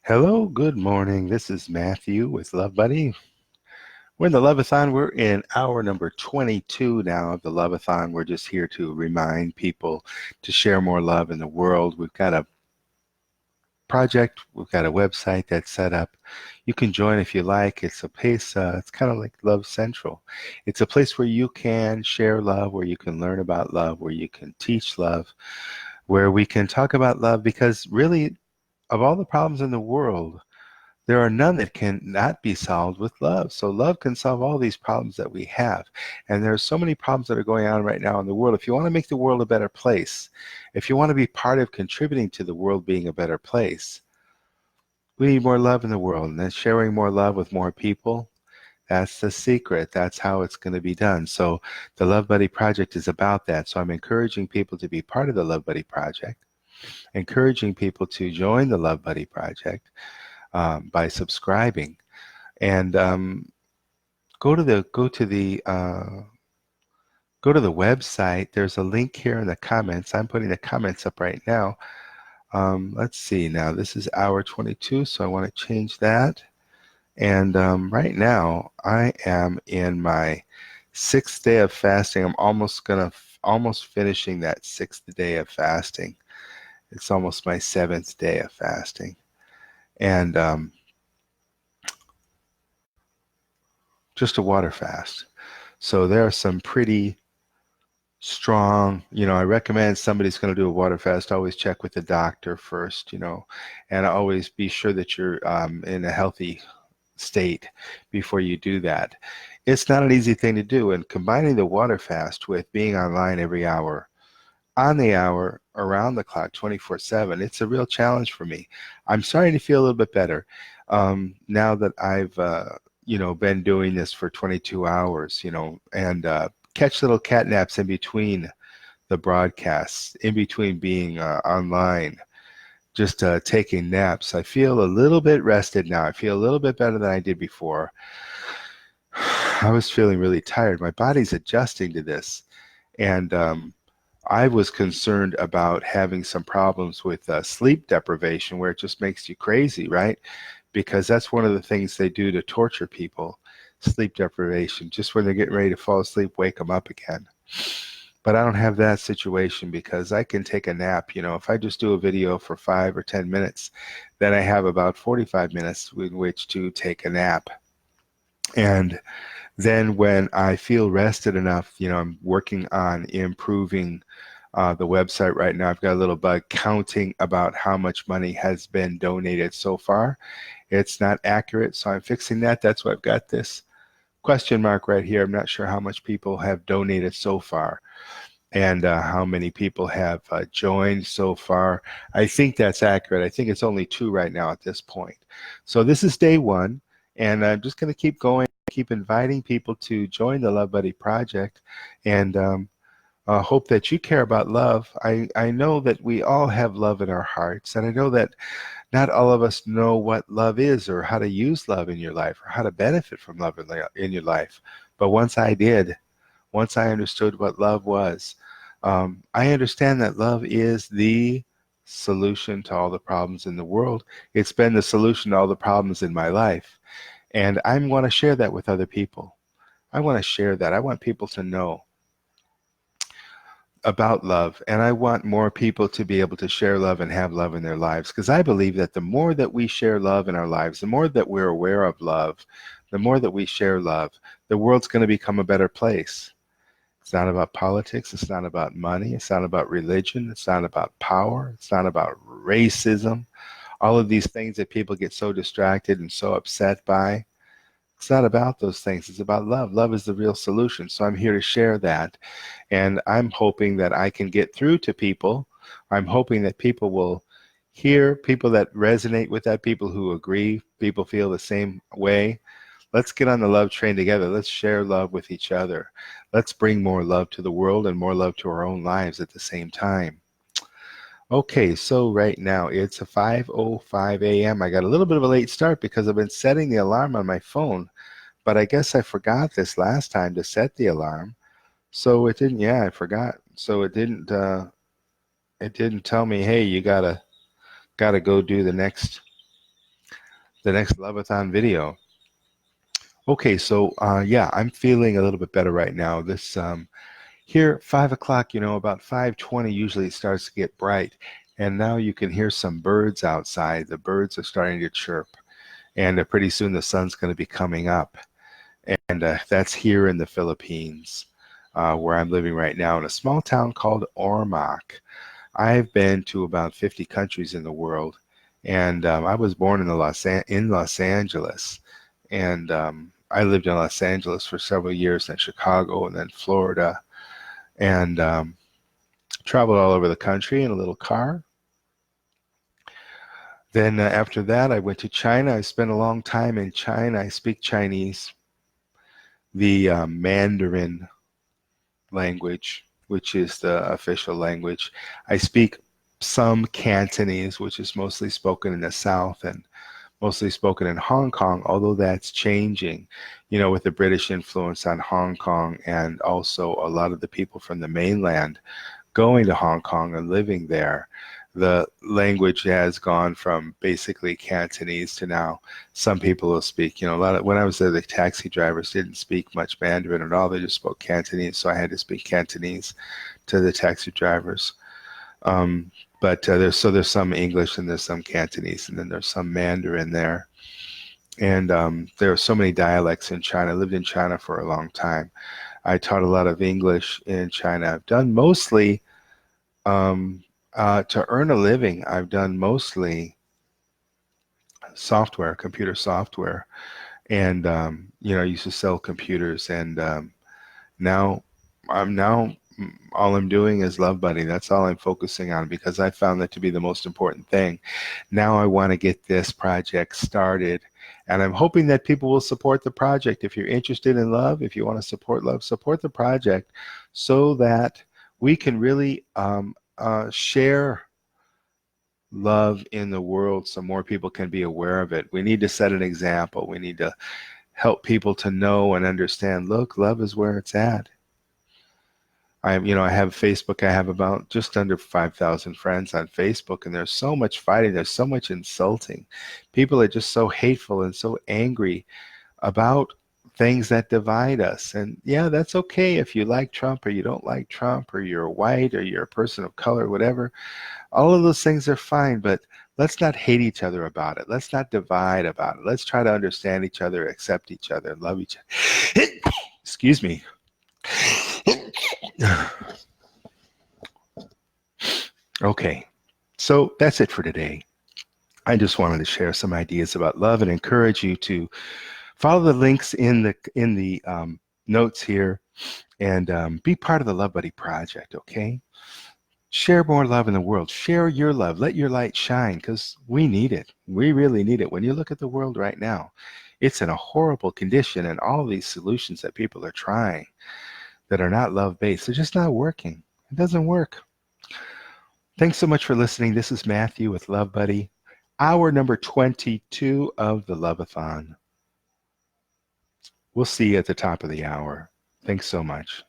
Hello, good morning. This is Matthew with Love Buddy. We're in the Love-a-thon. We're in hour number 22 now of the Love-a-thon. We're just here to remind people to share more love in the world. We've got a project, we've got a website that's set up. You can join if you like. It's a place, it's kind of like Love Central. It's a place where you can share love, where you can learn about love, where you can teach love, where we can talk about love because really, of all the problems in the world, there are none that cannot be solved with love. So love can solve all these problems that we have. And there are so many problems that are going on right now in the world. If you want to make the world a better place, if you want to be part of contributing to the world being a better place, we need more love in the world. And then sharing more love with more people, that's the secret. That's how it's going to be done. So the Love Buddy Project is about that. So I'm encouraging people to be part of the Love Buddy Project, encouraging people to join the Love Buddy Project by subscribing, and go to the website. There's a link here in the comments. I'm putting the comments up right now. Let's see. Now this is hour 22, so I want to change that. And right now I am in my 6th day of fasting. I'm almost finishing that 6th day of fasting. It's almost my 7th day of fasting, and just a water fast. So there are some pretty strong, I recommend somebody's going to do a water fast, always check with the doctor first, and always be sure that you're in a healthy state before you do that. It's not an easy thing to do, and combining the water fast with being online every hour, on the hour, around the clock, 24/7, it's a real challenge for me. I'm starting to feel a little bit better now that I've been doing this for 22 hours, and catch little cat naps in between the broadcasts, in between being online, just taking naps. I feel a little bit rested now. I feel a little bit better than I did before. I was feeling really tired. My body's adjusting to this, and I was concerned about having some problems with sleep deprivation, where it just makes you crazy, right? Because that's one of the things they do to torture people, sleep deprivation. Just when they're getting ready to fall asleep, wake them up again. But I don't have that situation because I can take a nap. If I just do a video for 5 or 10 minutes, then I have about 45 minutes in which to take a nap. And then when I feel rested enough, I'm working on improving the website right now. I've got a little bug counting about how much money has been donated so far. It's not accurate, so I'm fixing that. That's why I've got this question mark right here. I'm not sure how much people have donated so far and how many people have joined so far. I think that's accurate. I think it's only 2 right now at this point. So this is day 1, and I'm just going to keep going, keep inviting people to join the Love Buddy Project, and hope that you care about love. I know that we all have love in our hearts, and I know that not all of us know what love is or how to use love in your life or how to benefit from love in your life. But once I did, once I understood what love was, I understand that love is the solution to all the problems in the world. It's been the solution to all the problems in my life. And I want to share that with other people. I want to share that. I want people to know about love, and I want more people to be able to share love and have love in their lives, because I believe that the more that we share love in our lives, the more that we're aware of love, the more that we share love, the world's going to become a better place. It's not about politics, it's not about money, it's not about religion, it's not about power, it's not about racism, all of these things that people get so distracted and so upset by. It's not about those things. It's about love. Love is the real solution. So I'm here to share that. And I'm hoping that I can get through to people. I'm hoping that people will hear, people that resonate with that, people who agree, people feel the same way. Let's get on the love train together. Let's share love with each other. Let's bring more love to the world and more love to our own lives at the same time. Okay, so right now it's a 5:05 a.m. I got a little bit of a late start because I've been setting the alarm on my phone, but I guess I forgot this last time to set the alarm. So it didn't, yeah, I forgot. So it didn't tell me, hey, you gotta go do the next the next Loveathon video. Okay, so yeah, I'm feeling a little bit better right now. This here, 5 o'clock, about 5:20, usually it starts to get bright. And now you can hear some birds outside. The birds are starting to chirp. And pretty soon the sun's going to be coming up. And that's here in the Philippines, where I'm living right now in a small town called Ormoc. I've been to about 50 countries in the world. And I was born in Los Angeles. And I lived in Los Angeles for several years, then Chicago, and then Florida. And traveled all over the country in a little car. Then after that, I went to China. I spent a long time in China. I speak Chinese, the Mandarin language, which is the official language. I speak some Cantonese, which is mostly spoken in the South and mostly spoken in Hong Kong, although that's changing, with the British influence on Hong Kong, and also a lot of the people from the mainland going to Hong Kong and living there. The language has gone from basically Cantonese to now some people will speak, a lot of, when I was there, the taxi drivers didn't speak much Mandarin at all. They just spoke Cantonese. So I had to speak Cantonese to the taxi drivers. But there's some English and there's some Cantonese and then there's some Mandarin there. And there are so many dialects in China. I lived in China for a long time. I taught a lot of English in China. I've done mostly to earn a living, I've done mostly software, computer software, and I used to sell computers, and now all I'm doing is Love Buddy. That's all I'm focusing on because I found that to be the most important thing. Now I want to get this project started, and I'm hoping that people will support the project. If you're interested in love, if you want to support love, support the project so that we can really share love in the world so more people can be aware of it. We need to set an example. We need to help people to know and understand, look, love is where it's at. I have Facebook. I have about just under 5,000 friends on Facebook, and there's so much fighting. There's so much insulting. People are just so hateful and so angry about things that divide us. And yeah, that's okay if you like Trump or you don't like Trump or you're white or you're a person of color, whatever. All of those things are fine, but let's not hate each other about it. Let's not divide about it. Let's try to understand each other, accept each other, and love each other. Excuse me. Okay, so that's it for today. I just wanted to share some ideas about love and encourage you to follow the links in the notes here and be part of the Love Buddy project, okay? Share more love in the world. Share your love. Let your light shine because we need it. We really need it. When you look at the world right now, it's in a horrible condition, and all these solutions that people are trying that are not love-based, they're just not working. It doesn't work. Thanks so much for listening. This is Matthew with Love Buddy, hour number 22 of the Loveathon. We'll see you at the top of the hour. Thanks so much.